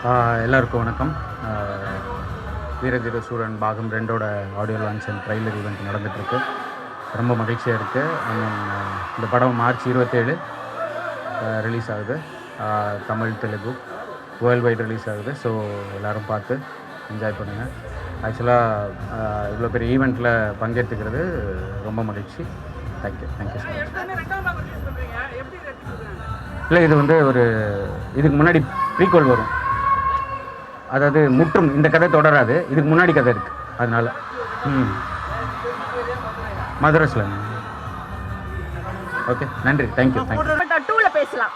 எல்லாருக்கும் வணக்கம். வீரதீர சூரன் பாகம் 2ஓட audio launch and trailer event நடந்துகிட்ருக்கு. ரொம்ப மகிழ்ச்சியாக இருக்குது. இந்த படம் மார்ச் 27 ரிலீஸ் ஆகுது. Tamil, Telugu world wide release ஆகுது. ஸோ எல்லோரும் பார்த்து என்ஜாய் பண்ணுங்கள். ஆக்சுவலாக இவ்வளோ பெரிய ஈவெண்ட்டில் பங்கேற்றுக்கிறது ரொம்ப மகிழ்ச்சி. Thank you so much. இல்லை, இது ஒரு இதுக்கு முன்னாடி ப்ரீக்வல் வரும். அதாவது முற்றும் இந்த கதை தொடராது. இதுக்கு முன்னாடி கதை இருக்குது. அதனால் மதுரஸில். ஓகே, நன்றி. தேங்க்யூ. பேசலாம்.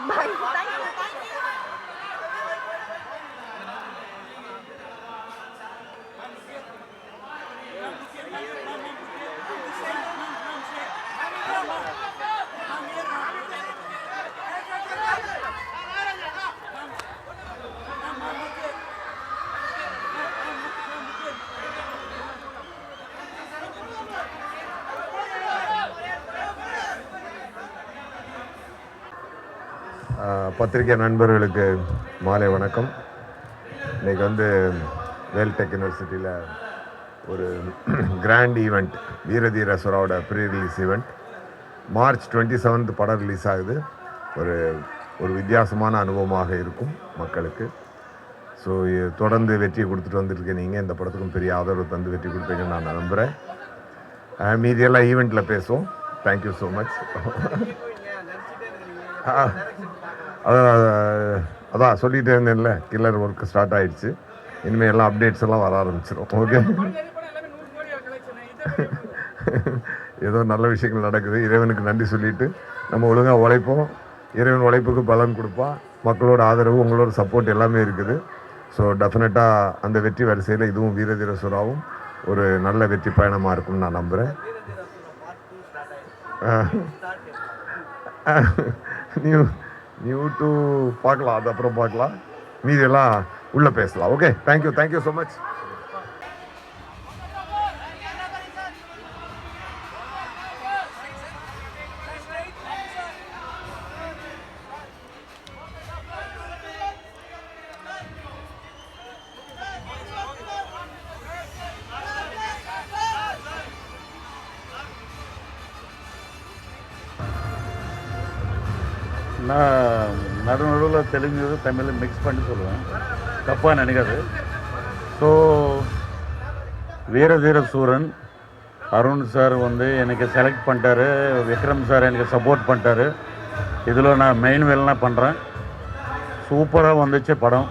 பத்திரிகை நண்பர்களுக்கு மாலை வணக்கம். இன்றைக்கி வேல்டெக் யூனிவர்சிட்டியில் ஒரு கிராண்ட் ஈவெண்ட், வீரதீர சூராவோட ப்ரீ ரிலீஸ் ஈவெண்ட். மார்ச் 27 படம் ரிலீஸ் ஆகுது. ஒரு வித்தியாசமான அனுபவமாக இருக்கும் மக்களுக்கு. ஸோ தொடர்ந்து வெற்றி கொடுத்துட்டு வந்துருக்கேன். நீங்கள் இந்த படத்துக்கும் பெரிய ஆதரவு தந்து வெற்றி கொடுப்பீங்கன்னு நான் நம்புகிறேன். மீதியெல்லாம் ஈவெண்ட்டில் பேசுவோம். Thank you so much. அதான் சொல்லிகிட்டே இருந்தேன்ல, கில்லர் ஒர்க் ஸ்டார்ட் ஆகிடுச்சு. இனிமேல் எல்லாம் அப்டேட்ஸ் எல்லாம் வர ஆரம்பிச்சிடும். ஓகே, ஏதோ நல்ல விஷயங்கள் நடக்குது. இறைவனுக்கு நன்றி சொல்லிவிட்டு நம்ம ஒழுங்காக உழைப்போம். இறைவன் உழைப்புக்கு பலன் கொடுப்பான். மக்களோட ஆதரவு, உங்களோட சப்போர்ட் எல்லாமே இருக்குது. ஸோ டெஃபினட்டாக அந்த வெற்றி வரிசையில் இதுவும் வீரதீர சூராவும் ஒரு நல்ல வெற்றி பயணமாக இருக்கும்னு நான் நம்புகிறேன். நியூ டூ பார்க்கலாம், அது அப்புறம் பார்க்கலாம். மீதியெல்லாம் உள்ளே பேசலாம். Okay, thank you so much. நான் நடுநடுவில் தெலுங்கு தமிழ் மிக்ஸ் பண்ணி சொல்லுவேன், தப்பாக நினைக்காது. ஸோ வீரதீர சூரன் அருண் சார் எனக்கு செலக்ட் பண்ணிட்டாரு. விக்ரம் சார் எனக்கு சப்போர்ட் பண்ணிட்டாரு. இதில் நான் மெயின் வேலைலாம் பண்ணுறேன். சூப்பராக வந்துச்சு படம்.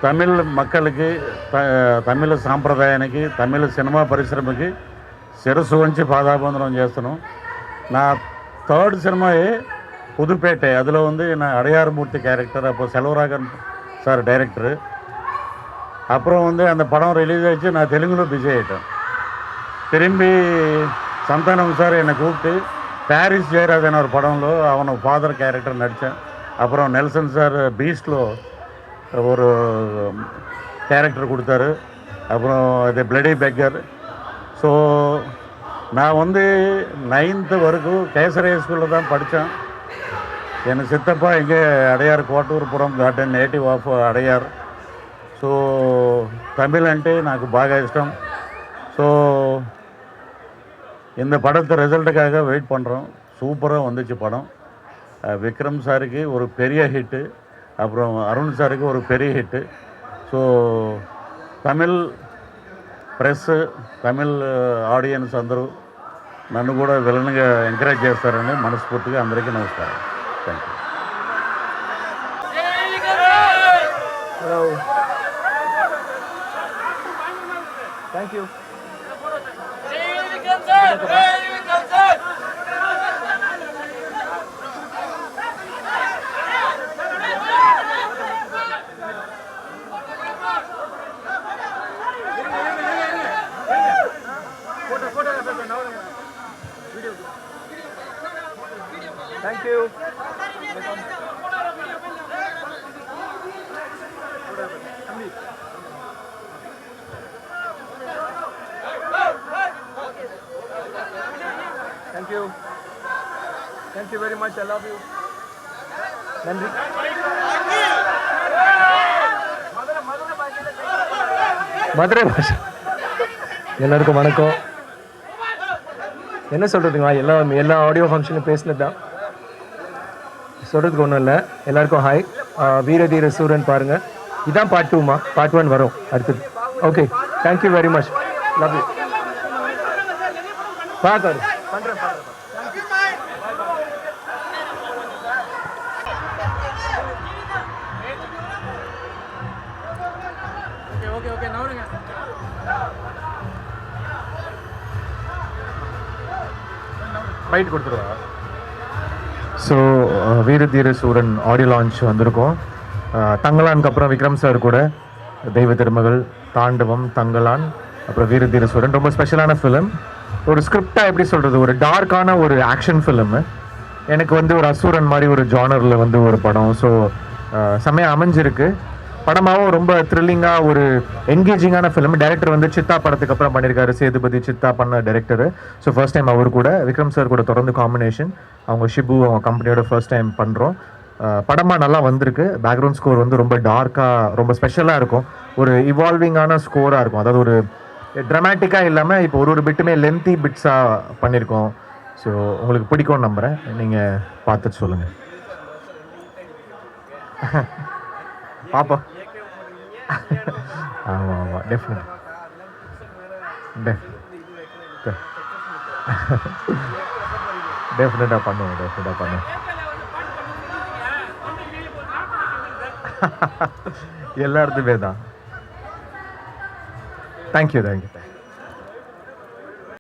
தமிழ் மக்களுக்கு, తమిళ సాంప్రదాయానికి, తమిళ సినిమా పరిశ్రమకి శిరస్సు వంచి పాదాబంధనం చేస్తున్నాం. నా థర్డ్ సినిమాయే புதுப்பேட்டை. அதில் நான் அடையாறுமூர்த்தி கேரக்டர். அப்போ செல்வராகன் சார் டைரக்டரு. அப்புறம் அந்த படம் ரிலீஸ் ஆகிடுச்சு. நான் தெலுங்குல பிஸி ஆகிட்டேன். திரும்பி சந்தானம் சார் என்னை கூப்பிட்டு பாரிஸ் ஜெயராஜன் ஒரு படம்లో அவனை ஃபாதர் கேரக்டர் நடித்தேன். அப்புறம் நெல்சன் சார் பீஸ்டில் ஒரு கேரக்டர் கொடுத்தாரு. அப்புறம் இது பிளடி பெக்கர். ஸோ நான் 9th வரைக்கும் கேசரிய ஸ்கூலில் தான் படித்தேன். என் சித்தப்பா இங்கே Adyar Kotturpuram garden, native of Adyar. So Tamil అంటే నాకు బాగా ఇష్టం. ஸோ இந்த படத்து ரிசல்ட்டுக்காக வெயிட் பண்ணுறோம். சூப்பராக வந்துச்சு படம். விக்ரம் சாருக்கு ஒரு பெரிய ஹிட்டு, அப்புறம் அருண் சாருக்கு ஒரு பெரிய hit. So Tamil press, Tamil audience అందరూ నన్ను కూడా విలన్గా ఎంకరేజ్ చేస్తారని మనస్ఫూర్తిగా అందరికీ నమస్కారం. Thank you. Hello. Thank you. Thank you. Thank you. Thank you very much. I love you. Nandri. Madurai பாஷை. எல்லாருக்கும் வணக்கம். என்ன சொல்கிறதுங்களா, எல்லா ஆடியோ ஃபங்க்ஷனும் பேசினது தான், சொல்கிறதுக்கு ஒன்றும் இல்லை. எல்லாருக்கும் ஹாய். வீரதீர சூரன் பாருங்கள். இதான் பார்ட் 2மா, பார்ட் 1 வரும் அடுத்தது. Okay, thank you very much, love you. பார்த்து பண்ணுறேன். ஃபைட் கொடுத்துருவா. ஸோ வீரதீர சூரன் ஆடியோ லான்ச் வந்திருக்கோம். தங்கலானுக்கு அப்புறம் விக்ரம் சார் கூட தெய்வ திருமகள், தாண்டவம், தங்கலான், அப்புறம் வீரதீர சூரன் ரொம்ப ஸ்பெஷலான ஃபிலிம். ஒரு ஸ்கிரிப்டாக எப்படி சொல்கிறது, ஒரு டார்க்கான ஒரு ஆக்ஷன் ஃபிலிமு. எனக்கு வந்து ஒரு அசூரன் மாதிரி ஒரு ஜானரில் வந்து ஒரு படம். ஸோ செம்மையாக அமைஞ்சிருக்கு. படமாகவும் ரொம்ப த்ரில்லிங்காக ஒரு என்கேஜிங்கான ஃபிலிம். டைரக்டர் வந்து சித்தா படத்துக்கு அப்புறம் பண்ணியிருக்காரு, சேதுபதி சித்தா பண்ண டைரக்டரு. ஸோ ஃபர்ஸ்ட் டைம் அவர் கூட விக்ரம் சார் கூட தொடர்ந்து காம்பினேஷன். அவங்க ஷிபு அவங்க கம்பெனியோட ஃபர்ஸ்ட் டைம் பண்ணுறோம். படமாக நல்லா வந்திருக்கு. பேக்ரவுண்ட் ஸ்கோர் வந்து ரொம்ப டார்க்காக ரொம்ப ஸ்பெஷலாக இருக்கும். ஒரு இவால்விங்கான ஸ்கோராக இருக்கும். அதாவது ஒரு ட்ராமேட்டிக்காக இல்லாமல் இப்போ ஒரு பிட்டுமே லென்த்தி பிட்ஸாக பண்ணியிருக்கோம். ஸோ உங்களுக்கு பிடிக்கும்னு நம்புகிறேன். நீங்கள் பார்த்துட்டு சொல்லுங்கள். பாப்பா. ஆமாம் ஆமாம், டெஃபினட் டெஃபினட்டாக பண்ணுவோம். எல்லா இடத்துமே தான். தேங்க்யூ.